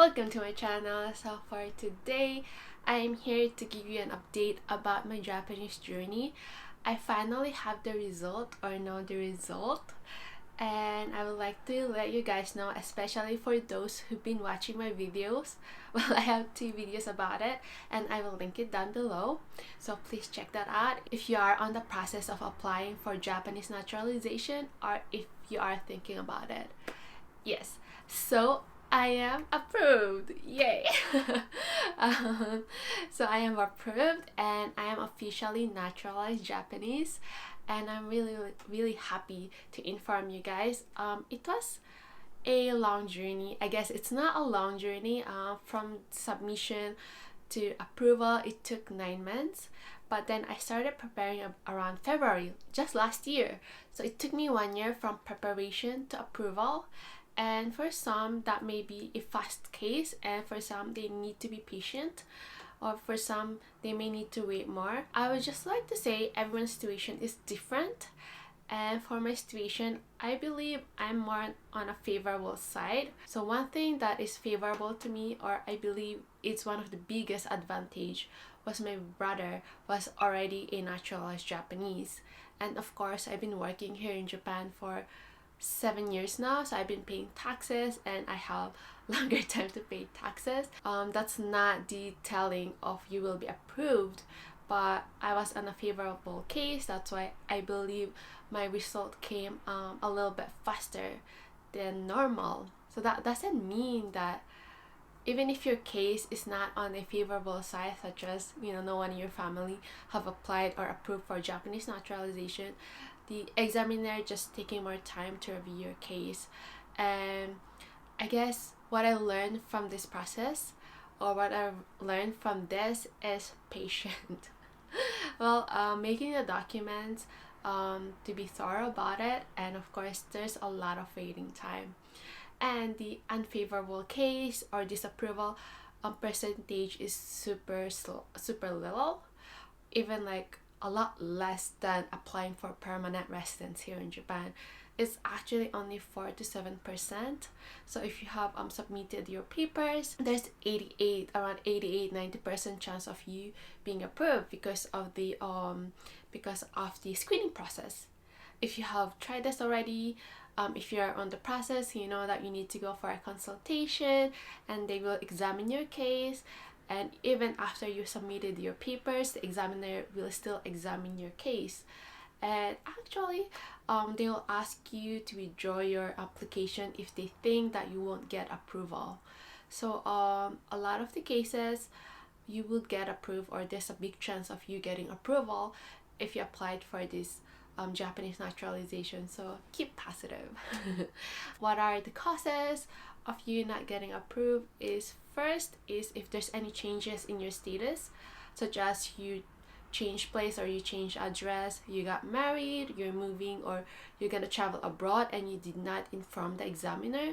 Welcome to my channel. So for today, I am here to give you an update about my Japanese journey. I finally have the result or know the result, and I would like to let you guys know, especially for those who've been watching my videos. Well, I have two videos about it and I will link it down below, so please check that out if you are on the process of applying for Japanese naturalization or if you are thinking about it. Yes, so I am approved. Yay! um, so I am approved and I am officially naturalized Japanese, and I'm really happy to inform you guys. It was a long journey. I guess it's not a long journey. From submission to approval, it took 9 months. But then I started preparing around February, just last year. So it took me 1 year from preparation to approval. And for some, that may be a fast case, and for some, they need to be patient, or for some, they may need to wait more. I would just like to say everyone's situation is different. And for my situation, I believe I'm more on a favorable side. So one thing that is favorable to me, or I believe it's one of the biggest advantage, was my brother was already a naturalized Japanese. And of course, I've been working here in Japan for 7 years now, so I've been paying taxes and I have longer time to pay taxes. That's not the telling of you will be approved, but I was on a favorable case. That's why I believe my result came a little bit faster than normal. So that doesn't mean that even if your case is not on a favorable side, such as no one in your family have applied or approved for Japanese naturalization, the examiner just taking more time to review your case. And I guess what I learned from this process, or what I learned from this, is patient. Well, making the documents, to be thorough about it, and of course there's a lot of waiting time. And the unfavorable case or disapproval percentage is super little, even like a lot less than applying for permanent residence here in Japan. It's actually only 4 to 7%. So if you have submitted your papers, there's around 88-90% chance of you being approved because of the screening process. If you have tried this already, if you're on the process, you know that you need to go for a consultation and they will examine your case. And even after you submitted your papers, the examiner will still examine your case. And actually, they will ask you to withdraw your application if they think that you won't get approval. So a lot of the cases, you will get approved, or there's a big chance of you getting approval if you applied for this Japanese naturalization. So keep positive. What are the causes of you not getting approved? First is if there's any changes in your status, such as you change place or you change address, you got married, you're moving, or you're gonna travel abroad and you did not inform the examiner,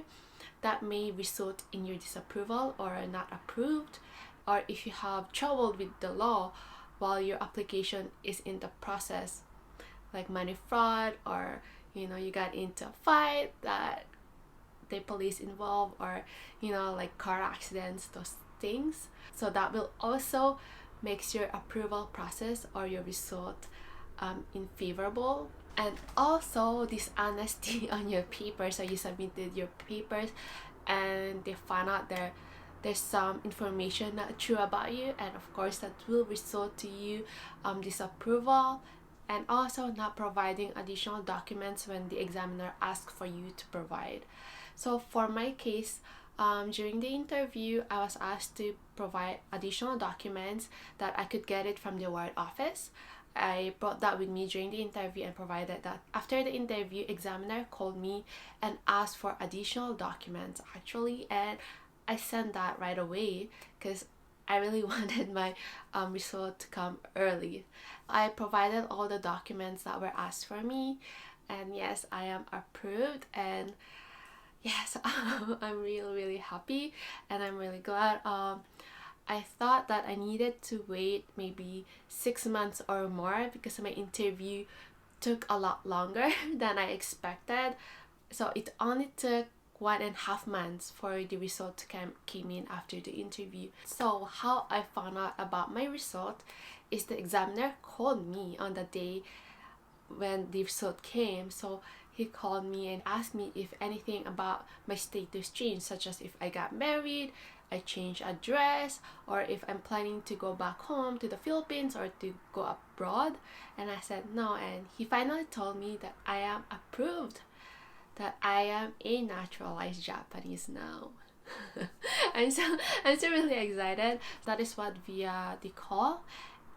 that may result in your disapproval or not approved. Or if you have trouble with the law while your application is in the process, like money fraud, or you got into a fight that the police involved, or like car accidents, those things. So that will also makes your approval process or your result unfavorable. And also dishonesty on your papers. So you submitted your papers and they found out there's some information not true about you, and of course that will result to you disapproval, and also not providing additional documents when the examiner asks for you to provide. So for my case, during the interview, I was asked to provide additional documents that I could get it from the ward office. I brought that with me during the interview and provided that. After the interview, examiner called me and asked for additional documents actually, and I sent that right away because I really wanted my result to come early. I provided all the documents that were asked for me, and yes, I am approved. And yes, I'm really happy and I'm really glad. I thought that I needed to wait maybe 6 months or more because my interview took a lot longer than I expected. So it only took 1.5 months for the result to came in after the interview. So how I found out about my result is the examiner called me on the day when the result came. So he called me and asked me if anything about my status changed, such as if I got married, I changed address, or if I'm planning to go back home to the Philippines or to go abroad. And I said no, and he finally told me that I am approved, that I am a naturalized Japanese now. I'm so really excited. That is what via the call.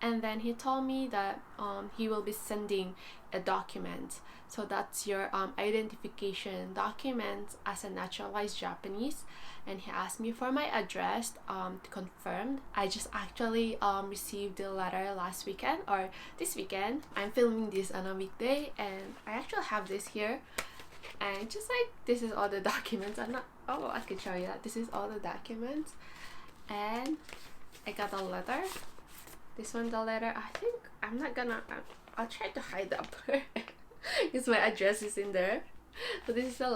And then he told me that he will be sending a document. So that's your identification document as a naturalized Japanese. And he asked me for my address to confirm. I just actually received the letter last weekend or this weekend. I'm filming this on a weekday, and I actually have this here. And just like, this is all the documents. I could show you that. This is all the documents. And I got a letter. This one, the letter, I think I'm not gonna, I'll try to hide the upper because my address is in there. So this is the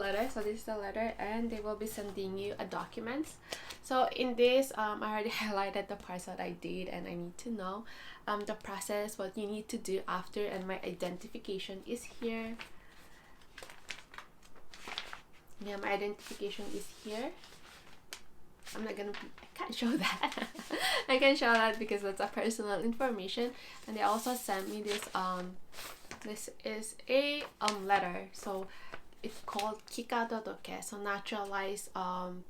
letter, and they will be sending you a document. So in this, I already highlighted the parts that I did and I need to know. The process, what you need to do after, and my identification is here. Yeah, my identification is here. I can't show that. I can show that because that's a personal information. And they also sent me this this is a letter. So it's called Kika Todoke. So naturalized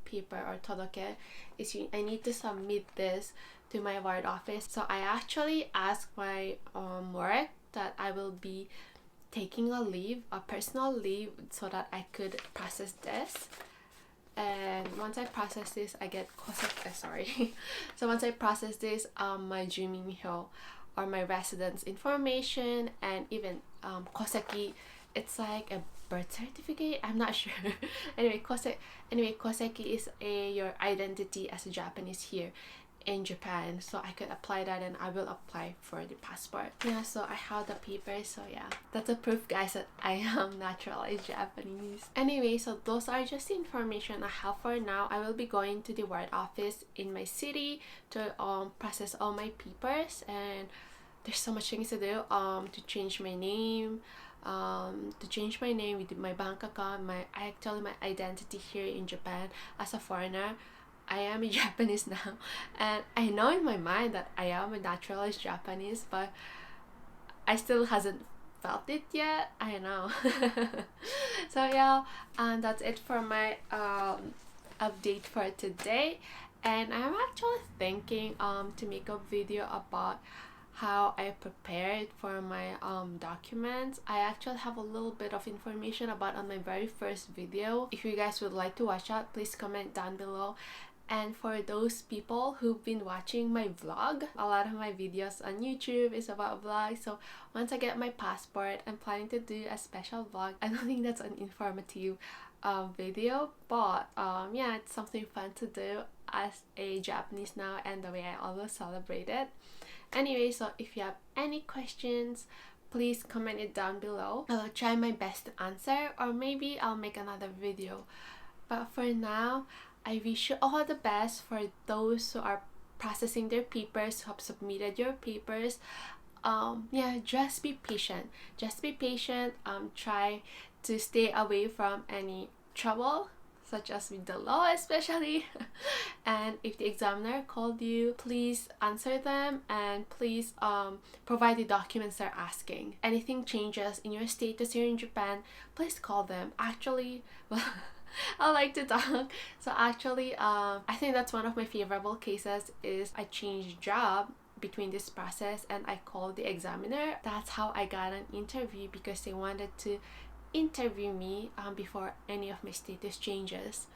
paper or todoke is I need to submit this to my ward office. So I actually asked my work that I will be taking a personal leave, so that I could process this. And once I process this, I get koseki. So once I process this, my juminhyo or my residence information, and even koseki, it's like a birth certificate. I'm not sure. Anyway, koseki is your identity as a Japanese here in Japan. So I could apply that, and I will apply for the passport. Yeah, so I have the papers. So yeah, that's a proof, guys, that I am naturalized Japanese. Anyway, so those are just the information I have for now. I will be going to the ward office in my city to process all my papers, and there's so much things to do. To change my name, with my bank account, my identity here in Japan as a foreigner. I am a Japanese now, and I know in my mind that I am a naturalized Japanese, but I still hasn't felt it yet. I know. So yeah, and that's it for my update for today. And I'm actually thinking to make a video about how I prepared for my documents. I actually have a little bit of information about on my very first video. If you guys would like to watch that, please comment down below. And for those people who've been watching my vlog, a lot of my videos on YouTube is about vlogs. So once I get my passport, I'm planning to do a special vlog. I don't think that's an informative video, but yeah, it's something fun to do as a Japanese now, and the way I always celebrate it. Anyway, so if you have any questions, please comment it down below. I'll try my best to answer, or maybe I'll make another video. But for now, I wish you all the best for those who are processing their papers, who have submitted your papers. Yeah, just be patient. Try to stay away from any trouble, such as with the law especially. And if the examiner called you, please answer them, and please provide the documents they're asking. Anything changes in your status here in Japan, please call them. Actually, well, I like to talk. So actually, I think that's one of my favorable cases is I changed job between this process, and I called the examiner. That's how I got an interview, because they wanted to interview me before any of my status changes.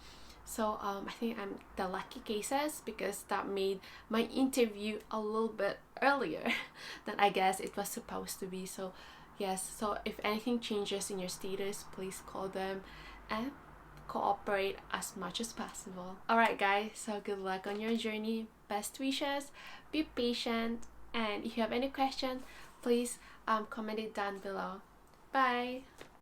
So I think I'm the lucky cases, because that made my interview a little bit earlier than I guess it was supposed to be. So yes, so if anything changes in your status, please call them and cooperate as much as possible. Alright guys, so good luck on your journey, best wishes, be patient, and if you have any questions, please comment it down below. Bye!